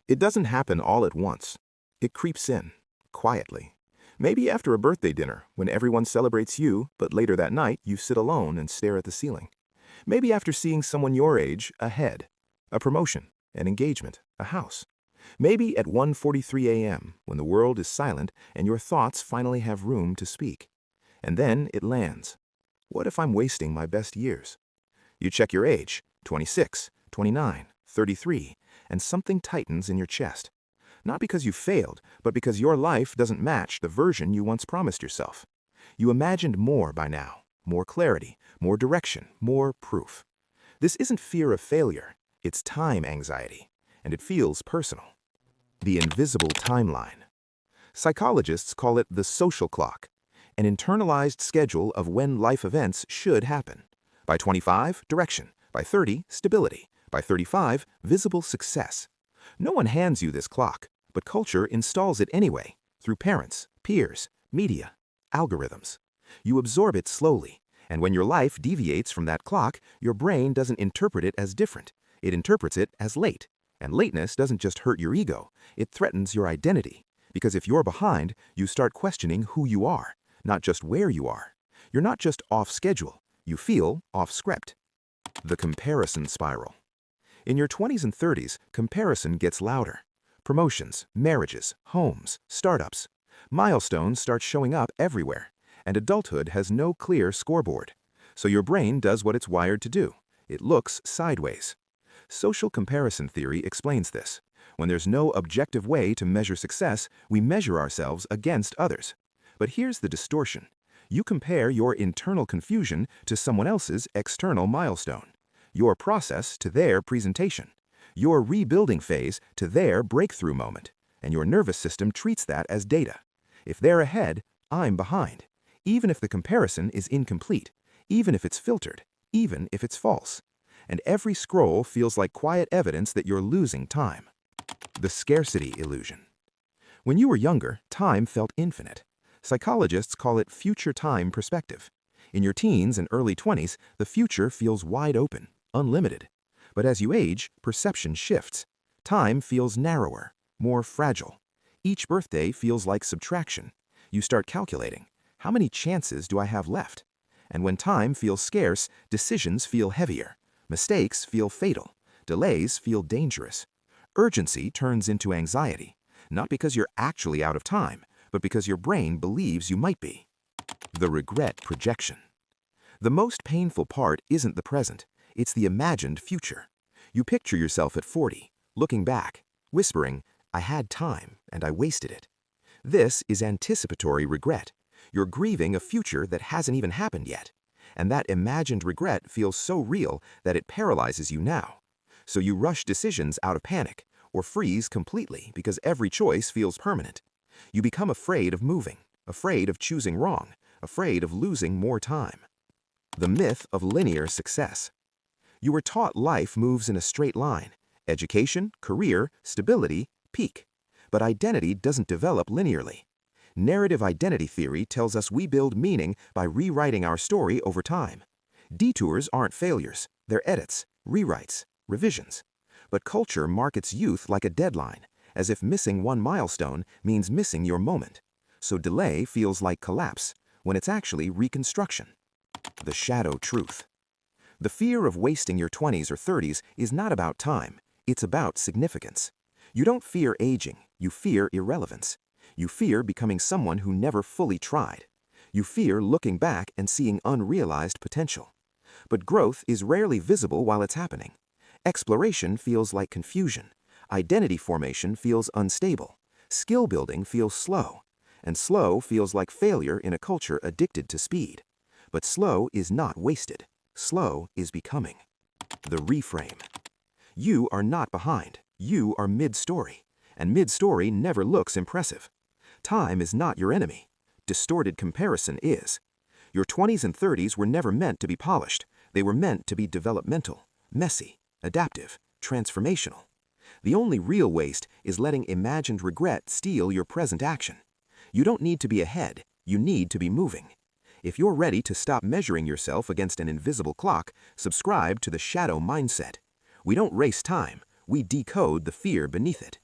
It doesn't happen all at once. It creeps in, quietly. Maybe after a birthday dinner, when everyone celebrates you, but later that night you sit alone and stare at the ceiling. Maybe after seeing someone your age ahead, a promotion, an engagement, a house. Maybe at 1:43 a.m., when the world is silent and your thoughts finally have room to speak. And then it lands. What if I'm wasting my best years? You check your age, 26, 29, 33, and something tightens in your chest. Not because you failed, but because your life doesn't match the version you once promised yourself. You imagined more by now, more clarity, more direction, more proof. This isn't fear of failure, it's time anxiety, and it feels personal. The invisible timeline. Psychologists call it the social clock, an internalized schedule of when life events should happen. By 25, direction. By 30, stability. By 35, visible success. No one hands you this clock, but culture installs it anyway, through parents, peers, media, algorithms. You absorb it slowly, and when your life deviates from that clock, your brain doesn't interpret it as different. It interprets it as late. And lateness doesn't just hurt your ego, it threatens your identity. Because if you're behind, you start questioning who you are, not just where you are. You're not just off schedule, you feel off script. The comparison spiral. In your 20s and 30s, comparison gets louder. Promotions, marriages, homes, startups. Milestones start showing up everywhere, and adulthood has no clear scoreboard. So your brain does what it's wired to do. It looks sideways. Social comparison theory explains this. When there's no objective way to measure success, we measure ourselves against others. But here's the distortion. You compare your internal confusion to someone else's external milestone, your process to their presentation, your rebuilding phase to their breakthrough moment, and your nervous system treats that as data. If they're ahead, I'm behind, even if the comparison is incomplete, even if it's filtered, even if it's false. And every scroll feels like quiet evidence that you're losing time. The scarcity illusion. When you were younger, time felt infinite. Psychologists call it future time perspective. In your teens and early 20s, the future feels wide open, unlimited. But as you age, perception shifts. Time feels narrower, more fragile. Each birthday feels like subtraction. You start calculating, how many chances do I have left? And when time feels scarce, decisions feel heavier. Mistakes feel fatal. Delays feel dangerous. Urgency turns into anxiety, not because you're actually out of time, but because your brain believes you might be. The regret projection. The most painful part isn't the present, it's the imagined future. You picture yourself at 40, looking back, whispering, I had time and I wasted it. This is anticipatory regret. You're grieving a future that hasn't even happened yet. And that imagined regret feels so real that it paralyzes you now. So you rush decisions out of panic, or freeze completely because every choice feels permanent. You become afraid of moving, afraid of choosing wrong, afraid of losing more time. The myth of linear success. You were taught life moves in a straight line. Education, career, stability, peak. But identity doesn't develop linearly. Narrative identity theory tells us we build meaning by rewriting our story over time. Detours aren't failures, they're edits, rewrites, revisions. But culture markets youth like a deadline, as if missing one milestone means missing your moment. So delay feels like collapse, when it's actually reconstruction. The shadow truth. The fear of wasting your 20s or 30s is not about time, it's about significance. You don't fear aging, you fear irrelevance. You fear becoming someone who never fully tried. You fear looking back and seeing unrealized potential. But growth is rarely visible while it's happening. Exploration feels like confusion. Identity formation feels unstable. Skill building feels slow. And slow feels like failure in a culture addicted to speed. But slow is not wasted. Slow is becoming. The reframe. You are not behind. You are mid-story. And mid-story never looks impressive. Time is not your enemy. Distorted comparison is. Your 20s and 30s were never meant to be polished. They were meant to be developmental, messy, adaptive, transformational. The only real waste is letting imagined regret steal your present action. You don't need to be ahead, you need to be moving. If you're ready to stop measuring yourself against an invisible clock, subscribe to the shadow mindset. We don't race time, we decode the fear beneath it.